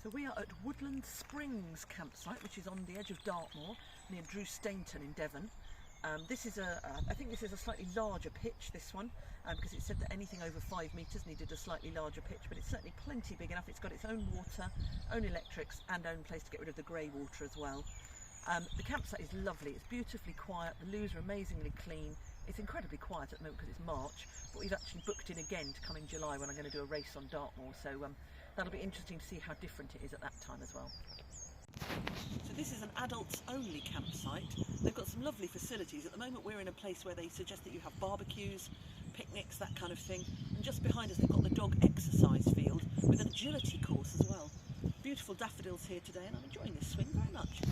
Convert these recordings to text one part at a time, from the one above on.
So we are at Woodland Springs campsite, which is on the edge of Dartmoor, near Drew Stainton in Devon. This is I think this is a slightly larger pitch, this one, because it said that anything over 5 metres needed a slightly larger pitch, but it's certainly plenty big enough. It's got its own water, own electrics, and own place to get rid of the grey water as well. The campsite is lovely. It's beautifully quiet. The loos are amazingly clean. It's incredibly quiet at the moment because it's March, but we've actually booked in again to come in July when I'm going to do a race on Dartmoor, so that'll be interesting to see how different it is at that time as well. So this is an adults only campsite. They've got some lovely facilities. At the moment we're in a place where they suggest that you have barbecues, picnics, that kind of thing, and just behind us they've got the dog exercise field with an agility course as well. Beautiful daffodils here today, and I'm enjoying this swing very much.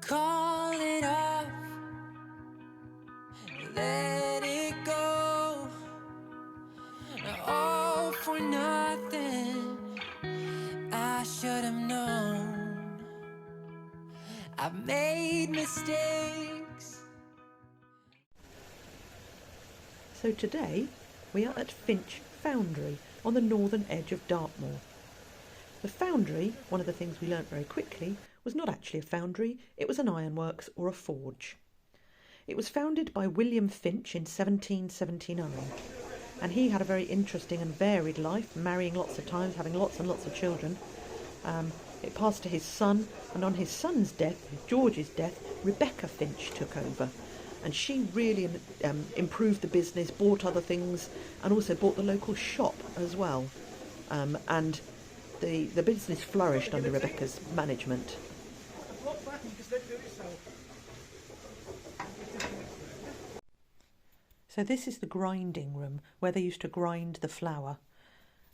Call it off, let it go, all for nothing. I should have known, I've made mistakes. So today we are at Finch Foundry on the northern edge of Dartmoor. The foundry, one of the things we learnt very quickly, was not actually a foundry, it was an ironworks or a forge. It was founded by William Finch in 1779, and he had a very interesting and varied life, marrying lots of times, having lots and lots of children. It passed to his son, and on his son's death, George's death, Rebecca Finch took over, and she really improved the business, bought other things, and also bought the local shop as well. And the business flourished under Rebecca's management. So this is the grinding room where they used to grind the flour.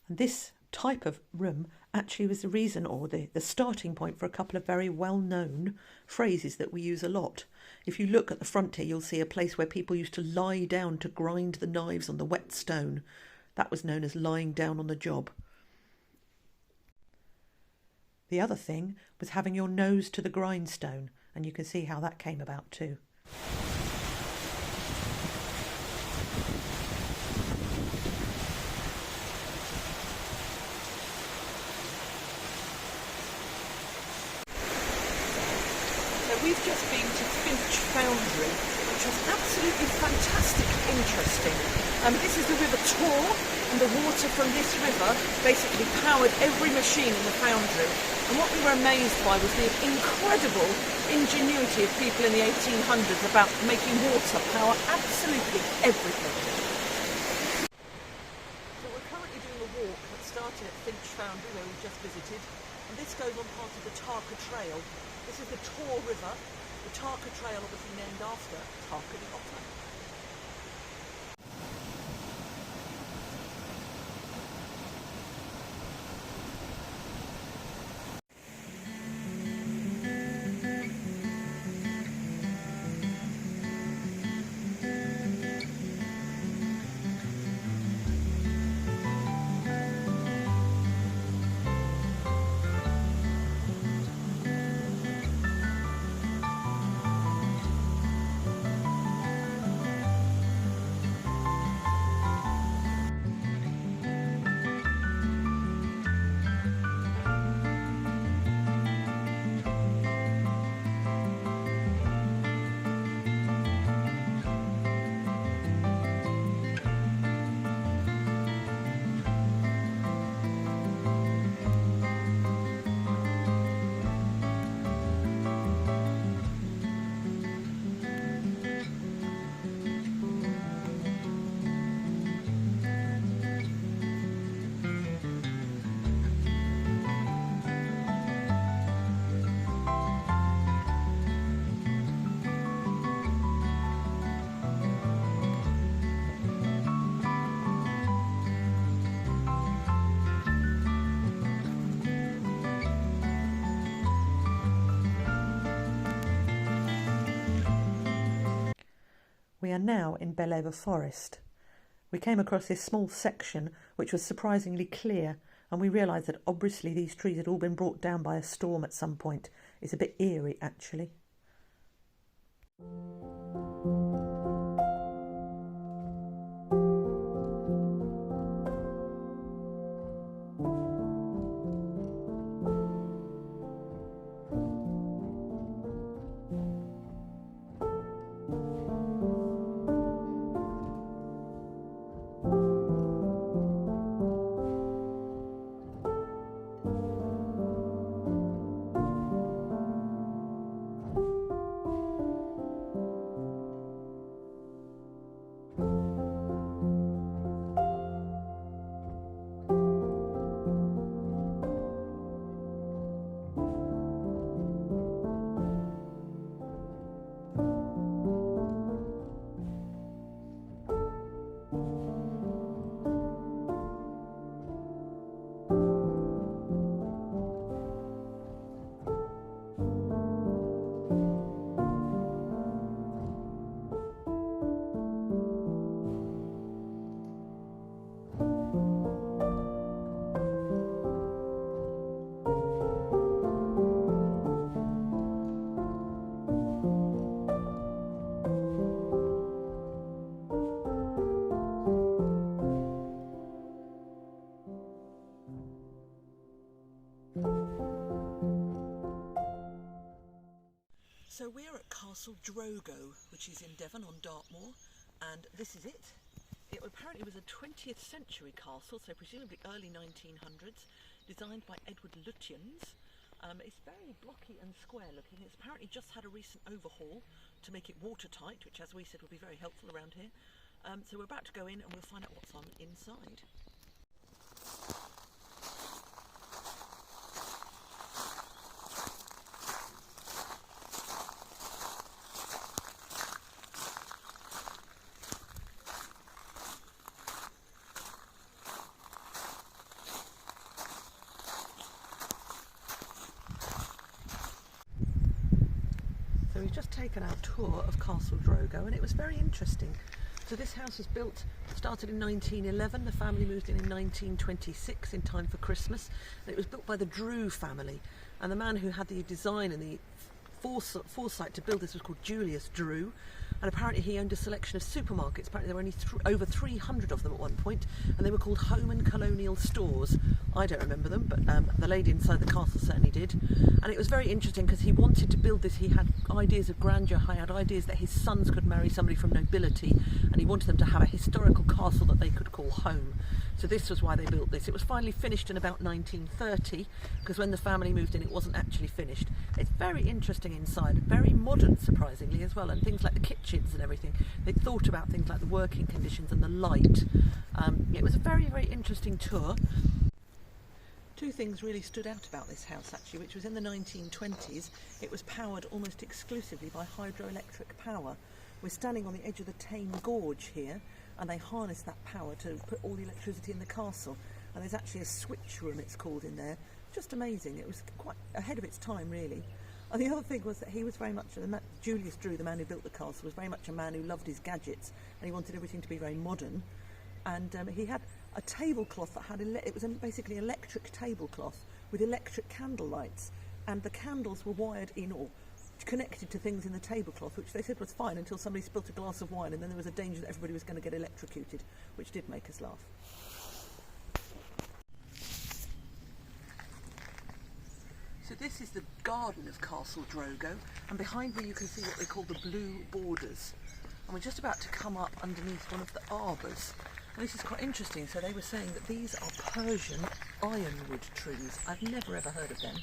And this type of room actually was the reason, or the starting point for a couple of very well-known phrases that we use a lot. If you look at the front here, you'll see a place where people used to lie down to grind the knives on the wet stone. That was known as lying down on the job. The other thing was having your nose to the grindstone, and you can see how that came about too. So we've just been to Finch Foundry, which was absolutely fantastic, interesting. This is the River Tor, and the water from this river basically powered every machine in the foundry. And what we were amazed by was the incredible ingenuity of people in the 1800s about making water power absolutely everything. So we're currently doing a walk that started at Finch Foundry, where we've just visited, and this goes on part of the Tarka Trail. This is the Tor River. The Tarka Trail obviously named after Tarka the otter. we are now in Bellever Forest. We came across this small section which was surprisingly clear, and we realised that obviously these trees had all been brought down by a storm at some point. It's a bit eerie actually. So we're at Castle Drogo, which is in Devon on Dartmoor, and this is it. It apparently was a 20th century castle, so presumably early 1900s, designed by Edward Lutyens. It's very blocky and square looking. It's apparently just had a recent overhaul to make it watertight, which as we said would be very helpful around here. So we're about to go in and we'll find out what's on inside. So we've just taken our tour of Castle Drogo and it was very interesting. So this house was built, started in 1911, the family moved in 1926 in time for Christmas, and it was built by the Drew family, and the man who had the design and the foresight to build this was called Julius Drew, and apparently he owned a selection of supermarkets. Apparently there were only over 300 of them at one point, and they were called Home and Colonial Stores. I don't remember them, but the lady inside the castle certainly did. And it was very interesting because he wanted to build this. He had ideas of grandeur, he had ideas that his sons could marry somebody from nobility, and he wanted them to have a historical castle that they could call home. So this was why they built this. It was finally finished in about 1930, because when the family moved in it wasn't actually finished. It's very interesting inside, very modern surprisingly as well, and things like the kitchens and everything. They thought about things like the working conditions and the light. It was a very, very interesting tour. Two things really stood out about this house actually, which was in the 1920s. It was powered almost exclusively by hydroelectric power. We're standing on the edge of the Tame Gorge here, and they harnessed that power to put all the electricity in the castle. And there's actually a switch room, it's called, in there. Just amazing. It was quite ahead of its time, really. And the other thing was that he was very much, Julius Drew, the man who built the castle, was very much a man who loved his gadgets, and he wanted everything to be very modern. And he had a tablecloth that had, it was basically electric tablecloth with electric candle lights, and the candles were wired in or connected to things in the tablecloth, which they said was fine until somebody spilt a glass of wine, and then there was a danger that everybody was going to get electrocuted, which did make us laugh. So this is the garden of Castle Drogo, and behind me you can see what they call the blue borders, and we're just about to come up underneath one of the arbours. And this is quite interesting. So they were saying that these are Persian ironwood trees. I've never ever heard of them.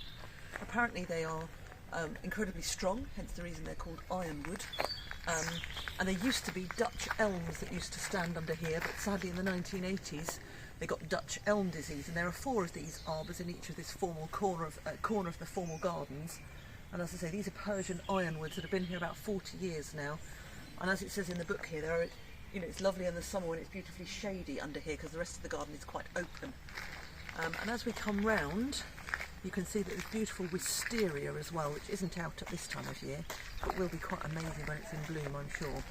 Apparently they are incredibly strong, hence the reason they're called ironwood. And there used to be Dutch elms that used to stand under here, but sadly in the 1980s they got Dutch elm disease, and there are 4 of these arbours in each of this formal corner of the formal gardens. And as I say, these are Persian ironwoods that have been here about 40 years now. And as it says in the book here, there are, you know, it's lovely in the summer when it's beautifully shady under here because the rest of the garden is quite open. And as we come round, you can see that there's beautiful wisteria as well, which isn't out at this time of year, but will be quite amazing when it's in bloom, I'm sure.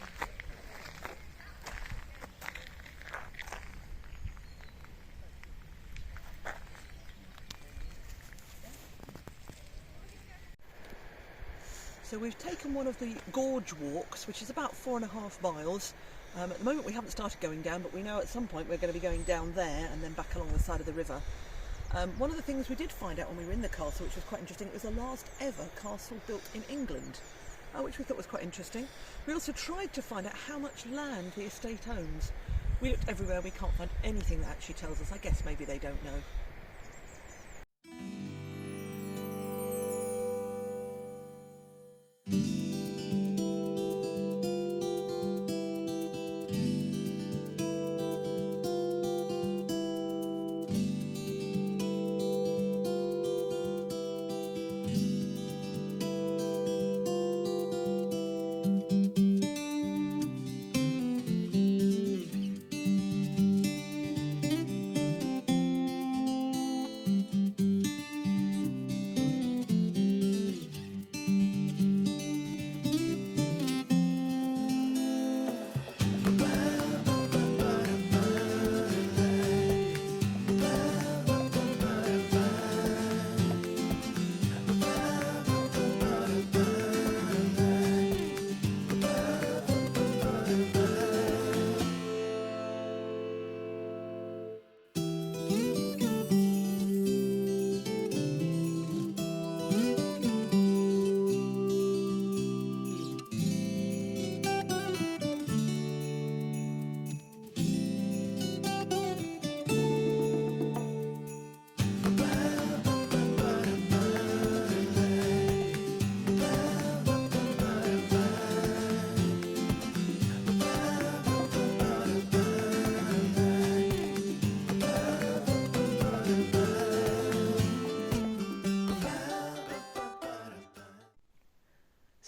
So we've taken one of the gorge walks, which is about 4.5 miles. At the moment we haven't started going down, but we know at some point we're going to be going down there and then back along the side of the river. One of the things we did find out when we were in the castle, which was quite interesting, it was the last ever castle built in England, which we thought was quite interesting. We also tried to find out how much land the estate owns. We looked everywhere, we can't find anything that actually tells us. I guess maybe they don't know.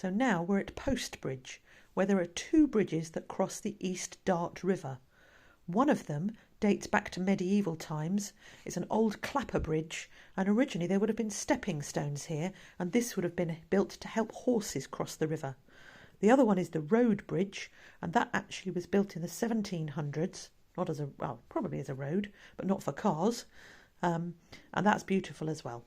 So now we're at Postbridge, where there are 2 bridges that cross the East Dart River. One of them dates back to medieval times. It's an old clapper bridge, and originally there would have been stepping stones here, and this would have been built to help horses cross the river. The other one is the road bridge, and that actually was built in the 1700s, not as a, well, probably as a road, but not for cars, and that's beautiful as well.